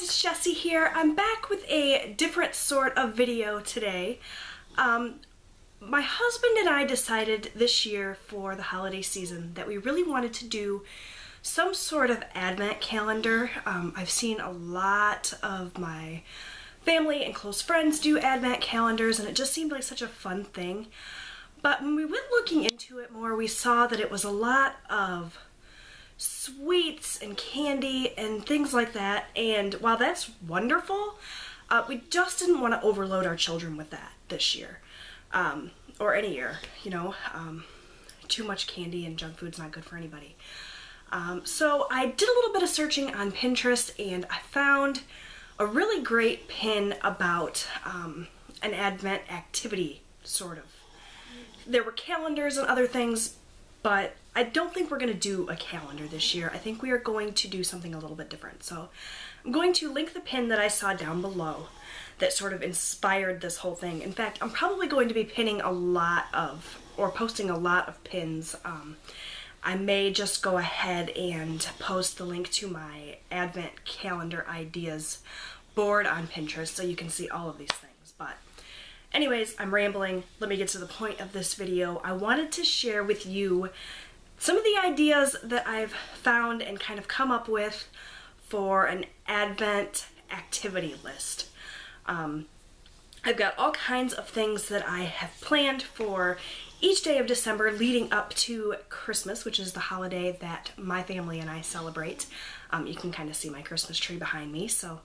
it's Jessie here. I'm back with a different sort of video today. My husband and I decided this year for the holiday season that we really wanted to do some sort of advent calendar. I've seen a lot of my family and close friends do advent calendars, and it just seemed like such a fun thing. But when we went looking into it more, we saw that it was a lot of sweets and candy and things like that, and while that's wonderful, we just didn't want to overload our children with that this year, or any year, you know. Too much candy and junk food's not good for anybody. So I did a little bit of searching on Pinterest, and I found a really great pin about an advent activity, sort of. There were calendars and other things, but I don't think we're going to do a calendar this year. I think we are going to do something a little bit different. So I'm going to link the pin that I saw down below that sort of inspired this whole thing. In fact, I'm probably going to be pinning a lot of, or posting a lot of pins. I may just go ahead and post the link to my advent calendar ideas board on Pinterest so you can see all of these things. But anyways, I'm rambling. Let me get to the point of this video. I wanted to share with you some of the ideas that I've found and kind of come up with for an Advent activity list. I've got all kinds of things that I have planned for each day of December leading up to Christmas, which is the holiday that my family and I celebrate. You can kind of see my Christmas tree behind me, so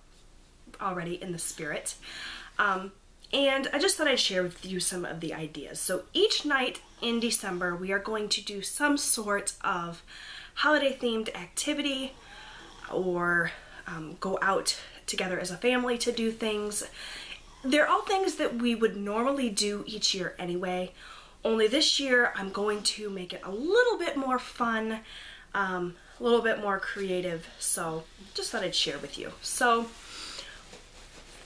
already in the spirit. And I just thought I'd share with you some of the ideas. So each night in December, we are going to do some sort of holiday-themed activity, or go out together as a family to do things. They're all things that we would normally do each year anyway, only this year I'm going to make it a little bit more fun, a little bit more creative, so just thought I'd share with you. So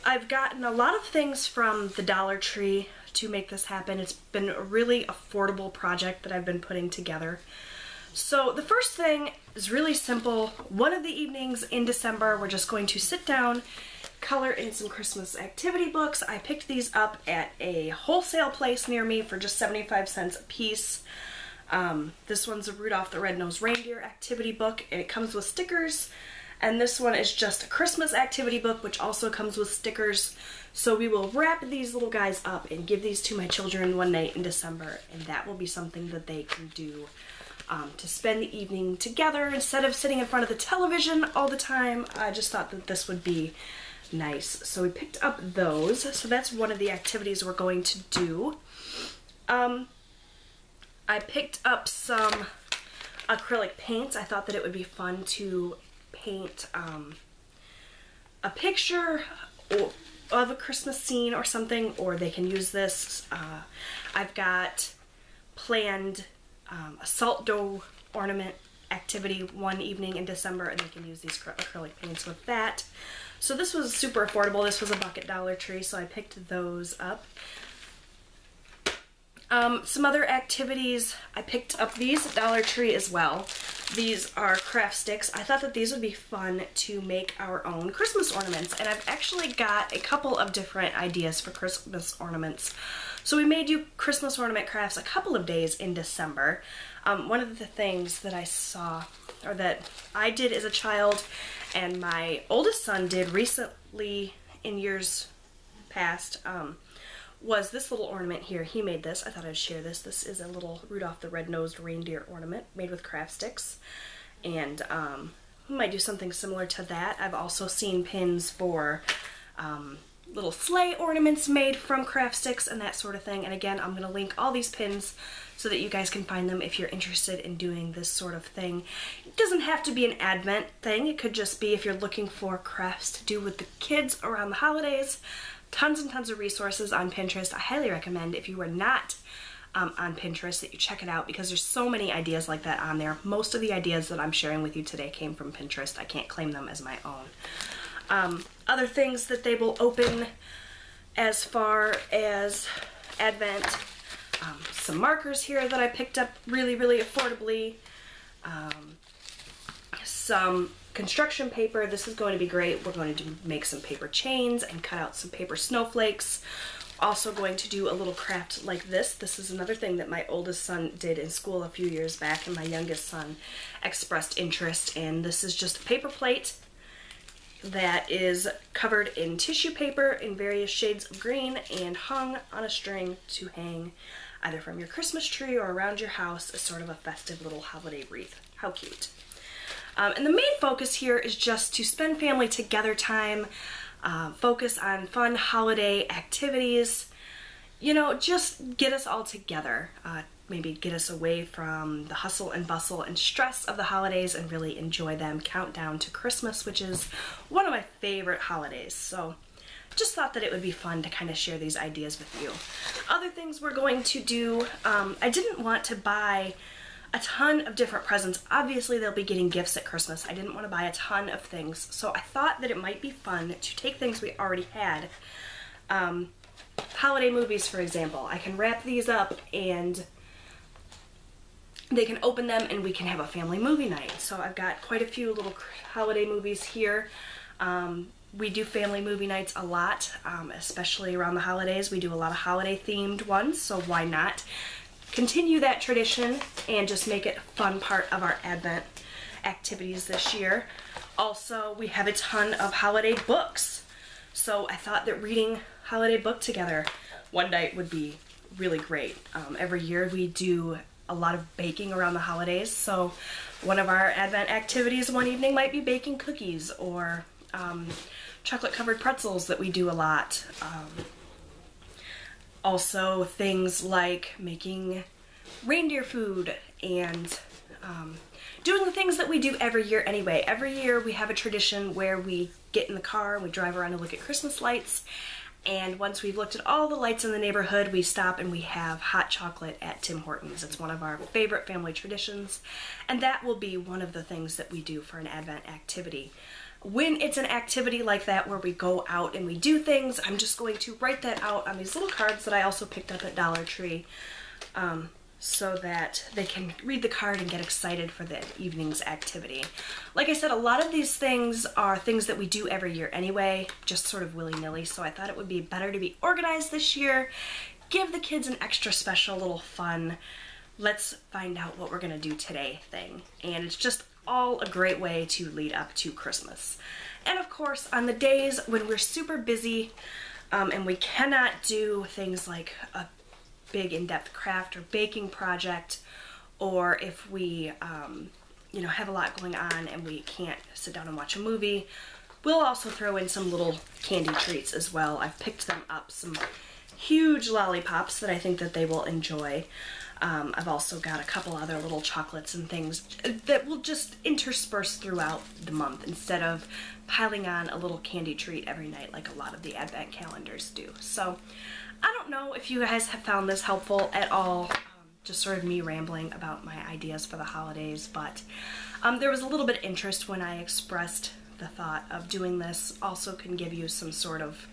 I've gotten a lot of things from the Dollar Tree to make this happen. It's been a really affordable project that I've been putting together. So the first thing is really simple. One of the evenings in December, we're just going to sit down, color in some Christmas activity books. I picked these up at a wholesale place near me for just 75 cents a piece. This one's a Rudolph the Red-Nosed Reindeer activity book, and it comes with stickers. And this one is just a Christmas activity book, which also comes with stickers. So we will wrap these little guys up and give these to my children one night in December, and that will be something that they can do to spend the evening together instead of sitting in front of the television all the time. I just thought that this would be nice. So we picked up those. So that's one of the activities we're going to do. I picked up some acrylic paints. I thought that it would be fun to paint a picture of a Christmas scene or something, or they can use this. I've got planned a salt dough ornament activity one evening in December, and they can use these acrylic paints with that. So this was super affordable. This was a buck at Dollar Tree, so I picked those up. Some other activities, I picked up these at Dollar Tree as well. These are craft sticks. I thought that these would be fun to make our own Christmas ornaments, and I've actually got a couple of different ideas for Christmas ornaments. So we may do Christmas ornament crafts a couple of days in December. One of the things that I saw, or that I did as a child, and my oldest son did recently in years past, was this little ornament here. He made this. I thought I'd share this. This is a little Rudolph the Red-Nosed Reindeer ornament made with craft sticks, and we might do something similar to that. I've also seen pins for little sleigh ornaments made from craft sticks and that sort of thing, and again, I'm going to link all these pins so that you guys can find them if you're interested in doing this sort of thing. It doesn't have to be an Advent thing. It could just be if you're looking for crafts to do with the kids around the holidays. Tons and tons of resources on Pinterest. I highly recommend, if you are not on Pinterest, that you check it out, because there's so many ideas like that on there. Most of the ideas that I'm sharing with you today came from Pinterest. I can't claim them as my own. Other things that they will open as far as Advent, some markers here that I picked up really, really affordably, some construction paper, this is going to be great. We're going to make some paper chains and cut out some paper snowflakes. Also going to do a little craft like this. This is another thing that my oldest son did in school a few years back, and my youngest son expressed interest in. This is just a paper plate that is covered in tissue paper in various shades of green and hung on a string to hang either from your Christmas tree or around your house as sort of a festive little holiday wreath. How cute. And the main focus here is just to spend family together time, focus on fun holiday activities, you know, just get us all together, maybe get us away from the hustle and bustle and stress of the holidays and really enjoy them. Count down to Christmas, which is one of my favorite holidays. So just thought that it would be fun to kind of share these ideas with you. Other things we're going to do, I didn't want to buy a ton of different presents. Obviously they'll be getting gifts at Christmas. I didn't want to buy a ton of things, so I thought that it might be fun to take things we already had. Holiday movies, for example. I can wrap these up and they can open them and we can have a family movie night. So I've got quite a few little holiday movies here. We do family movie nights a lot, especially around the holidays. We do a lot of holiday themed ones, so why not continue that tradition and just make it a fun part of our Advent activities this year. Also, we have a ton of holiday books, so I thought that reading holiday book together one night would be really great. Every year we do a lot of baking around the holidays, so one of our Advent activities one evening might be baking cookies or chocolate covered pretzels that we do a lot. Also things like making reindeer food and doing the things that we do every year anyway. Every year we have a tradition where we get in the car and we drive around and look at Christmas lights, and once we've looked at all the lights in the neighborhood, we stop and we have hot chocolate at Tim Hortons. It's one of our favorite family traditions, and that will be one of the things that we do for an Advent activity. When it's an activity like that where we go out and we do things, I'm just going to write that out on these little cards that I also picked up at Dollar Tree, so that they can read the card and get excited for the evening's activity. Like I said, a lot of these things are things that we do every year anyway, just sort of willy-nilly, so I thought it would be better to be organized this year, give the kids an extra special little fun, let's find out what we're gonna do today thing. And it's just all a great way to lead up to Christmas. And of course, on the days when we're super busy and we cannot do things like a big in-depth craft or baking project, or if we you know, have a lot going on and we can't sit down and watch a movie, we'll also throw in some little candy treats as well. I've picked them up some huge lollipops that I think that they will enjoy. I've also got a couple other little chocolates and things that will just intersperse throughout the month instead of piling on a little candy treat every night like a lot of the Advent calendars do. So I don't know if you guys have found this helpful at all, just sort of me rambling about my ideas for the holidays, but there was a little bit of interest when I expressed the thought of doing this. Also can give you some sort of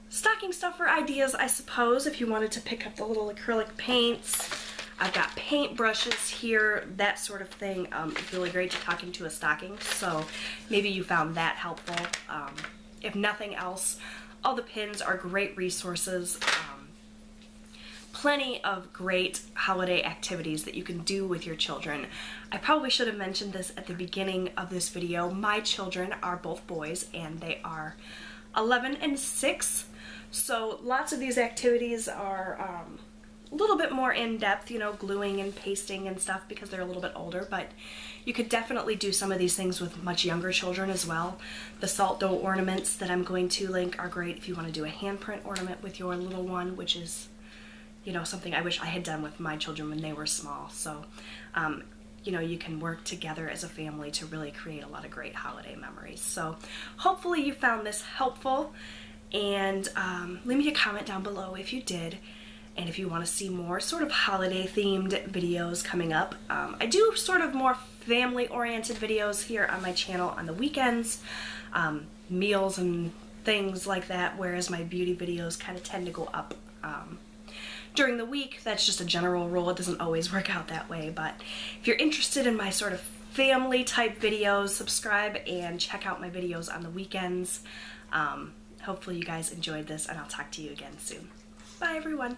stocking stuffer ideas, I suppose, if you wanted to pick up the little acrylic paints. I've got paint brushes here, that sort of thing. It's really great to tuck into a stocking, so maybe you found that helpful. If nothing else, all the pins are great resources. Plenty of great holiday activities that you can do with your children. I probably should have mentioned this at the beginning of this video. My children are both boys and they are 11 and 6. So lots of these activities are a little bit more in-depth, you know, gluing and pasting and stuff because they're a little bit older, but you could definitely do some of these things with much younger children as well. The salt dough ornaments that I'm going to link are great if you want to do a handprint ornament with your little one, which is, you know, something I wish I had done with my children when they were small. So, you know, you can work together as a family to really create a lot of great holiday memories. So hopefully you found this helpful, and leave me a comment down below if you did. And if you want to see more sort of holiday themed videos coming up. I do sort of more family oriented videos here on my channel on the weekends, meals and things like that, whereas my beauty videos kind of tend to go up during the week. That's just a general rule. It doesn't always work out that way, but if you're interested in my sort of family type videos. Subscribe and check out my videos on the weekends. Hopefully you guys enjoyed this, and I'll talk to you again soon. Bye everyone.